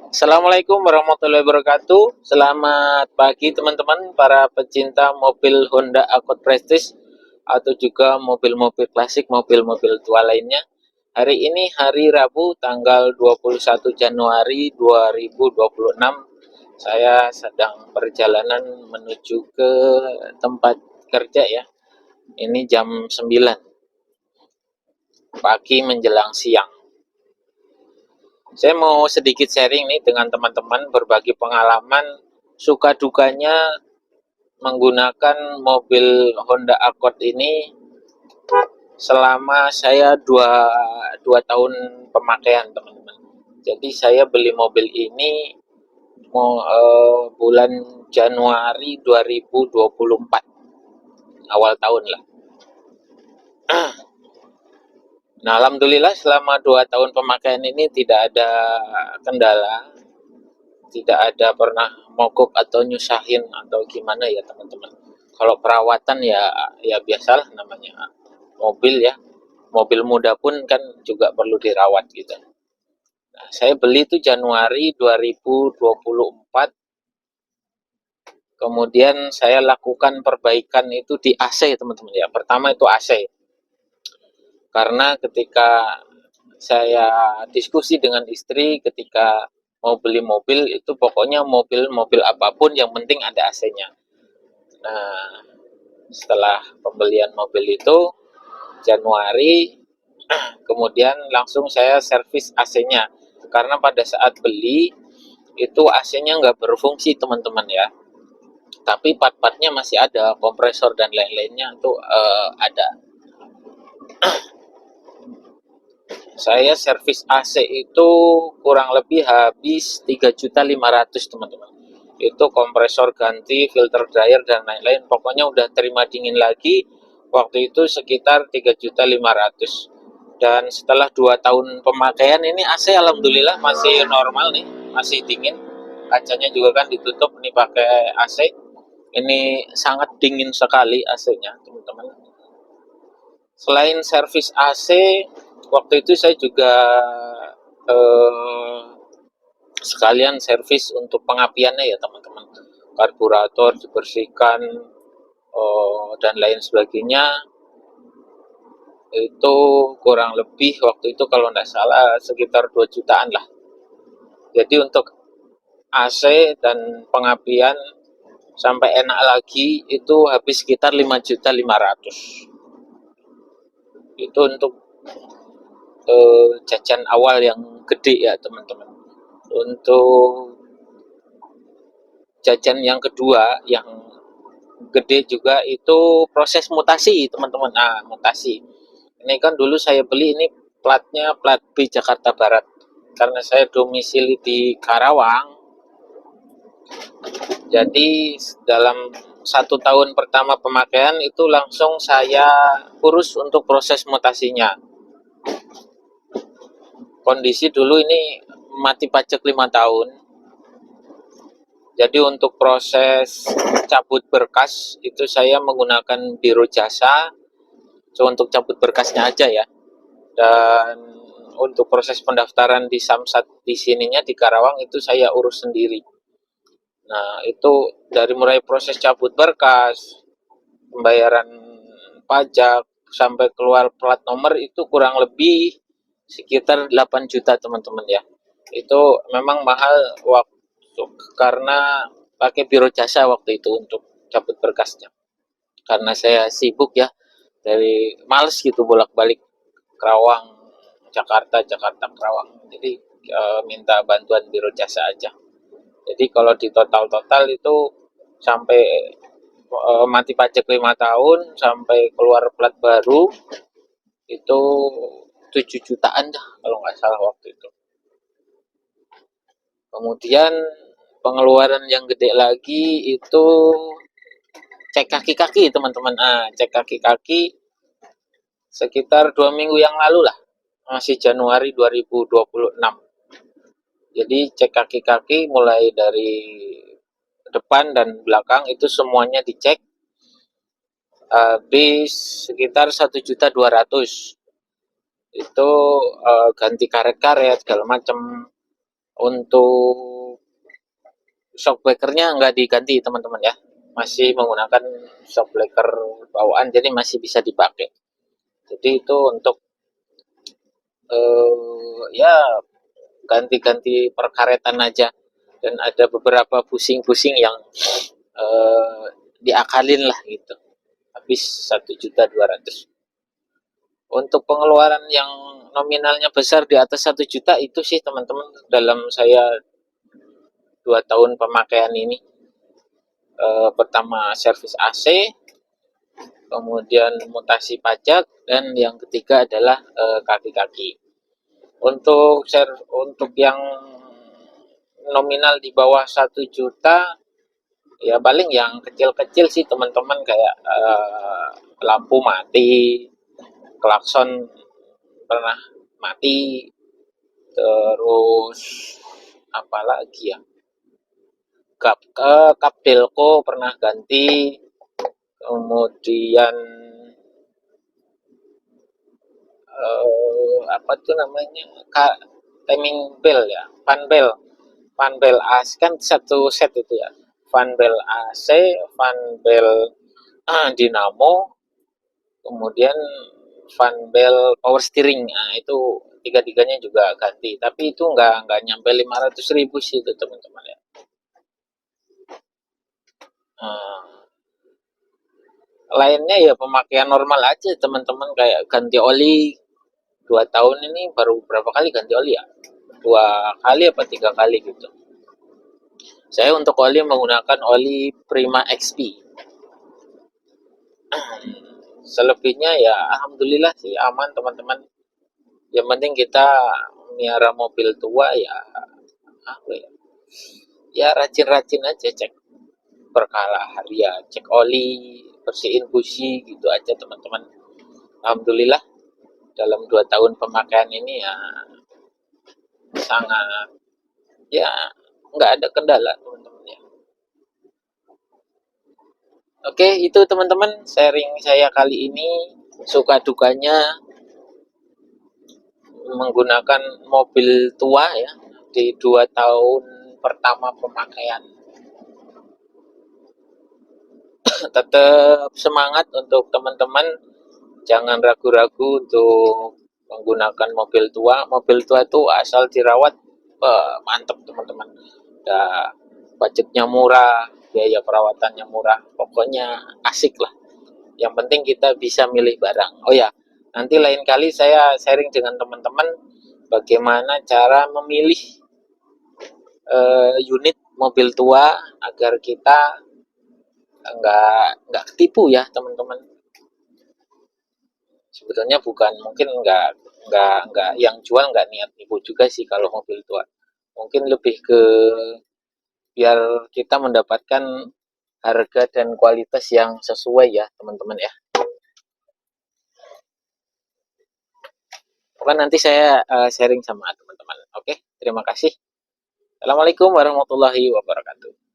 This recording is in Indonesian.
Assalamualaikum warahmatullahi wabarakatuh. Selamat pagi teman-teman para pecinta mobil Honda Accord Prestige atau juga mobil-mobil klasik, mobil-mobil tua lainnya. Hari ini hari Rabu tanggal 21 Januari 2026. Saya sedang perjalanan menuju ke tempat kerja ya. Ini jam 9 pagi menjelang siang. Saya mau sedikit sharing nih dengan teman-teman, berbagi pengalaman suka dukanya menggunakan mobil Honda Accord ini selama saya dua tahun pemakaian, teman-teman. Jadi saya beli mobil ini bulan Januari 2024, awal tahun lah. Nah, alhamdulillah selama 2 tahun pemakaian ini tidak ada kendala, tidak ada pernah mogok atau nyusahin atau gimana ya teman-teman. Kalau perawatan ya biasalah, namanya mobil ya, mobil muda pun kan juga perlu dirawat gitu. Nah, saya beli itu Januari 2024, kemudian saya lakukan perbaikan itu di AC teman-teman ya. Pertama itu AC, karena ketika saya diskusi dengan istri ketika mau beli mobil itu, pokoknya mobil apapun yang penting ada AC-nya. Nah, setelah pembelian mobil itu Januari, kemudian langsung saya servis AC-nya, karena pada saat beli itu AC-nya nggak berfungsi teman-teman ya, tapi part-partnya masih ada, kompresor dan lain-lainnya itu ada. Saya servis AC itu kurang lebih habis 3.500.000 teman-teman. Itu kompresor ganti, filter dryer dan lain-lain. Pokoknya udah terima dingin lagi. Waktu itu sekitar 3.500.000. Dan setelah 2 tahun pemakaian ini AC alhamdulillah masih normal nih, masih dingin. Kacanya juga kan ditutup, ini pakai AC. Ini sangat dingin sekali AC-nya, teman-teman. Selain servis AC, waktu itu saya juga eh, sekalian servis untuk pengapiannya ya teman-teman. Karburator dibersihkan dan lain sebagainya. Itu kurang lebih waktu itu kalau tidak salah sekitar 2 jutaan lah. Jadi untuk AC dan pengapian sampai enak lagi itu habis sekitar 5.500.000. Itu untuk jajan awal yang gede ya teman-teman. Untuk jajan yang kedua yang gede juga itu proses mutasi teman-teman. Nah, mutasi ini kan dulu saya beli ini platnya plat B Jakarta Barat, karena saya domisili di Karawang. Jadi dalam 1 tahun pertama pemakaian itu langsung saya urus untuk proses mutasinya. Kondisi dulu ini mati pajak 5 tahun. Jadi untuk proses cabut berkas itu saya menggunakan biro jasa, so untuk cabut berkasnya aja ya. Dan untuk proses pendaftaran di Samsat di sininya di Karawang itu saya urus sendiri. Nah, itu dari mulai proses cabut berkas, pembayaran pajak sampai keluar plat nomor itu kurang lebih sekitar 8 juta teman-teman ya. Itu memang mahal waktu karena pakai biro jasa waktu itu untuk cabut berkasnya. Karena saya sibuk ya, dari males gitu bolak-balik Kerawang, Jakarta, Jakarta Kerawang. Jadi minta bantuan biro jasa aja. Jadi kalau di total-total itu sampai mati pajak 5 tahun sampai keluar plat baru itu 7 jutaan dah kalau nggak salah waktu itu. Kemudian pengeluaran yang gede lagi itu cek kaki-kaki teman-teman. Cek kaki-kaki sekitar 2 minggu yang lalu lah, masih Januari 2026. Jadi cek kaki-kaki mulai dari depan dan belakang itu semuanya dicek, habis sekitar 1.200.000. Itu ganti karet-karet segala macam, Untuk shock breakernya nggak diganti teman-teman ya, masih menggunakan shock breaker bawaan, jadi masih bisa dipakai. Jadi itu untuk ya ganti-ganti perkaretan aja, dan ada beberapa pusing-pusing yang eh, diakalin lah gitu, habis 1.200.000. Untuk pengeluaran yang nominalnya besar di atas 1 juta itu sih teman-teman, dalam saya 2 tahun pemakaian ini, pertama servis AC, kemudian mutasi pajak, dan yang ketiga adalah kaki-kaki. Untuk yang nominal di bawah 1 juta, ya paling yang kecil-kecil sih teman-teman, kayak lampu mati, klakson pernah mati, terus apalagi ya, kap delco pernah ganti, kemudian apa tuh namanya, timing bell ya, fan bell AC kan satu set itu ya, fan bell AC, fan bell dinamo, kemudian fan bell power steering. Nah, itu tiga-tiganya juga ganti, tapi itu nggak nyampe 500.000 sih itu teman-teman ya. Nah, lainnya ya pemakaian normal aja teman-teman, kayak ganti oli. 2 tahun ini baru berapa kali ganti oli ya, 2 kali apa 3 kali gitu. Saya untuk oli menggunakan oli Prima XP. Selebihnya ya alhamdulillah sih aman teman-teman. Yang penting kita miara mobil tua ya, apa ya, ya rajin-rajin aja, cek berkala harian, cek oli, bersihin busi gitu aja teman-teman. Alhamdulillah dalam 2 tahun pemakaian ini ya sangat, ya nggak ada kendala teman-teman ya. Oke, itu teman-teman sharing saya kali ini, suka dukanya menggunakan mobil tua ya di 2 tahun pertama pemakaian. Tetap semangat untuk teman-teman, jangan ragu-ragu untuk menggunakan mobil tua. Mobil tua itu asal dirawat, mantap teman-teman. Udah, budgetnya murah, biaya perawatannya murah, pokoknya asik lah. Yang penting kita bisa milih barang. Oh ya, nanti lain kali saya sharing dengan teman-teman bagaimana cara memilih unit mobil tua agar kita nggak ketipu ya teman-teman. Sebetulnya bukan, mungkin nggak yang jual nggak niat tipu juga sih kalau mobil tua. Mungkin lebih ke biar kita mendapatkan harga dan kualitas yang sesuai ya teman-teman ya. Pokoknya nanti saya sharing sama teman-teman. Oke, terima kasih. Assalamualaikum warahmatullahi wabarakatuh.